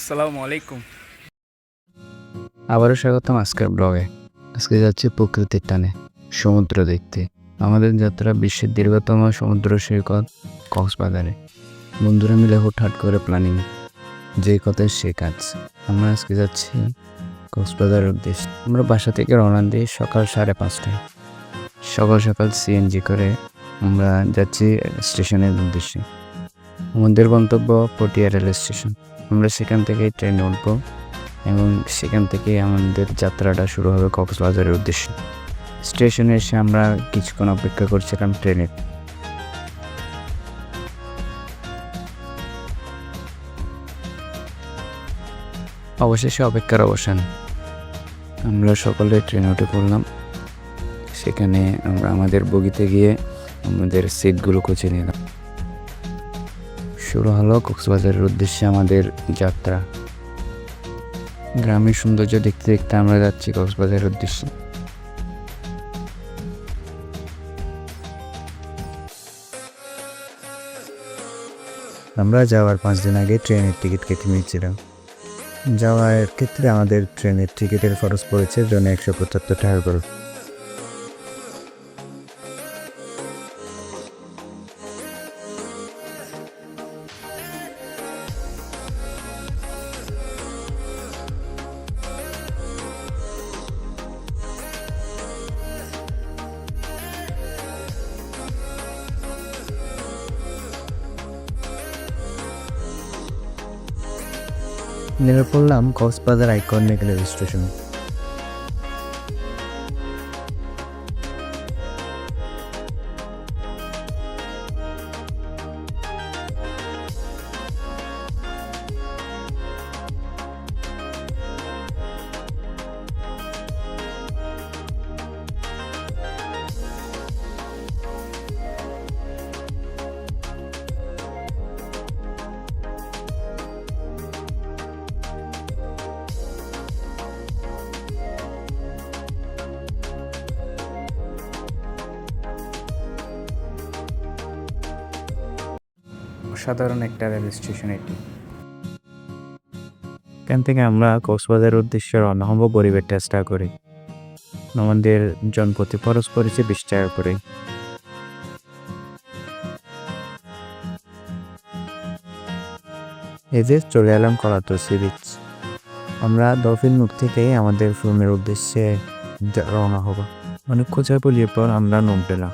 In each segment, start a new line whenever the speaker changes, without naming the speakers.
আসসালামু আলাইকুম।
আবারও স্বাগতম আজকের ব্লগে। আজকে যাচ্ছি প্রকৃতির টানে সমুদ্র দেখতে। আমাদের যাত্রা বিশ্বের দীর্ঘতম সমুদ্র সৈকত কক্সবাজারে। বন্ধুরা মিলে হুটহাট করে প্ল্যানিং, যে কথায় সে কাজ। আমরা আজকে যাচ্ছি কক্সবাজারের উদ্দেশ্যে। আমরা বাসা থেকে রওনা দিই সকাল 5:30টায়। সকাল সকাল সিএনজি করে আমরা যাচ্ছি স্টেশনের উদ্দেশ্যে। আমাদের গন্তব্য পটিয়া রেল স্টেশন। আমরা সেখান থেকে ট্রেনে উঠবো এবং সেখান থেকে আমাদের যাত্রাটা শুরু হবে কক্সবাজারের উদ্দেশ্যে। স্টেশনে এসে আমরা কিছুক্ষণ অপেক্ষা করছিলাম ট্রেনের। অবশেষে অপেক্ষার অবসান। আমরা সকলে ট্রেনে উঠে পড়লাম। সেখানে আমরা আমাদের বগিতে গিয়ে আমাদের সিটগুলো খুঁজে নিলাম। শুরু হলো কক্সবাজারের উদ্দেশ্যে আমাদের যাত্রা। গ্রামের সৌন্দর্য দেখতে দেখতে আমরা যাচ্ছি কক্সবাজারের উদ্দেশ্যে। আমরা যাওয়ার 5 দিন আগে ট্রেনের টিকিট কেটে নিয়েছিলাম। যাওয়ার ক্ষেত্রে আমাদের ট্রেনের টিকিটের খরচ পড়েছে জনে 175 টাকা করে। নেমে পড়লাম কক্সবাজার আইকনিক রেল স্টেশন। অসাধারণ একটা রেল স্টেশন এটি। এখান থেকে আমরা কক্সবাজারের উদ্দেশ্যে রওনা হব গরিবের টেস্টা করে। আমাদের জনপ্রতি খরচ পড়েছে 20 টাকা করে। এই যে চলে এলাম কলাতল সি বিচ। আমরা ডলফিন মুখ থেকে আমাদের রুমের উদ্দেশ্যে রওনা হব। অনেক খোঁজার পলির পর আমরা নাম পেলাম।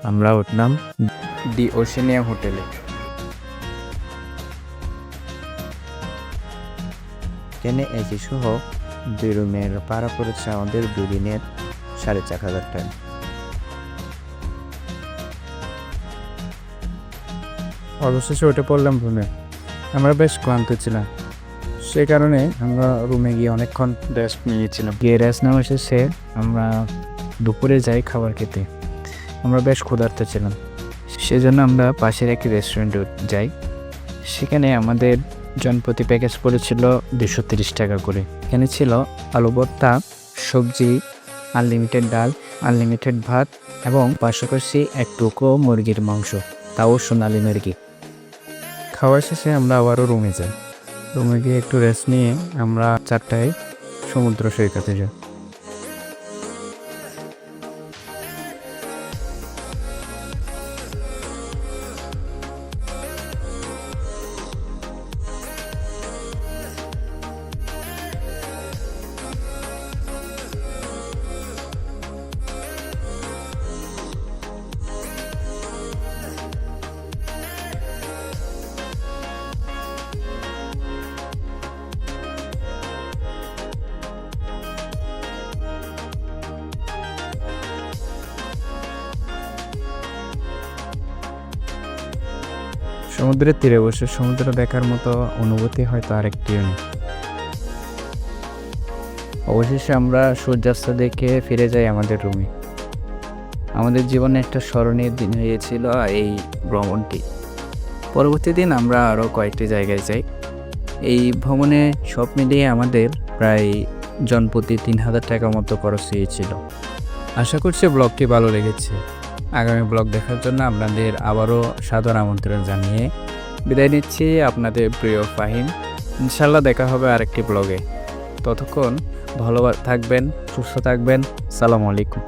আমরা উঠলাম
দি ওশেনিয়া হোটেলে।
ট্রেনে এসি সহ 2 রুমের ভাড়া পড়েছে আমাদের 2 দিনের 4,500 টাকা।
অবশেষে উঠে পড়লাম রুমে। আমরা বেশ ক্লান্ত ছিলাম, সে কারণে আমরা রুমে গিয়ে অনেকক্ষণ রেস্ট নিয়েছিলাম। গিয়ে রেস্ট নেওয়া শেষে আমরা দুপুরে যাই খাবার খেতে। আমরা বেশ ক্ষুধার্ত ছিলাম, সেজন্য আমরা পাশের একটি রেস্টুরেন্টে যাই। সেখানে আমাদের জনপ্রতি প্যাকেজ পড়েছিল 230 টাকা করে। এখানে ছিল আলু ভর্তা, সবজি, আনলিমিটেড ডাল, আনলিমিটেড ভাত এবং পাশাপাশি এক টুকরো মুরগির মাংস, তাও সোনালি মুরগি। খাওয়ার শেষে আমরা আবারও রুমে যাই। রুমে গিয়ে একটু রেস্ট নিয়ে আমরা 4টায় সমুদ্র সৈকতে যাই। সমুদ্রের তীরে বসে সমুদ্র দেখার মতো অনুভূতি হয়তো আরেকটিও নেই। অবশেষে আমরা সূর্যাস্ত দেখে ফিরে যাই আমাদের রুমে। আমাদের জীবনে একটা স্মরণীয় দিন হয়েছিল এই ভ্রমণটি। পরবর্তী দিন আমরা আরও কয়েকটি জায়গায় যাই। এই ভ্রমণে সব মিলিয়ে আমাদের প্রায় জনপ্রতি 3,000 টাকা মতো খরচ হয়েছিল। আশা করছি ব্লগটি ভালো লেগেছে। আগামী ব্লগ দেখার জন্য আপনাদের আবারও সাদর আমন্ত্রণ জানিয়ে বিদায় নিচ্ছি। আপনাদের প্রিয় ফাহিম। ইনশাল্লাহ দেখা হবে আরেকটি ব্লগে। ততক্ষণ ভালো থাকবেন, সুস্থ থাকবেন। সালামু আলাইকুম।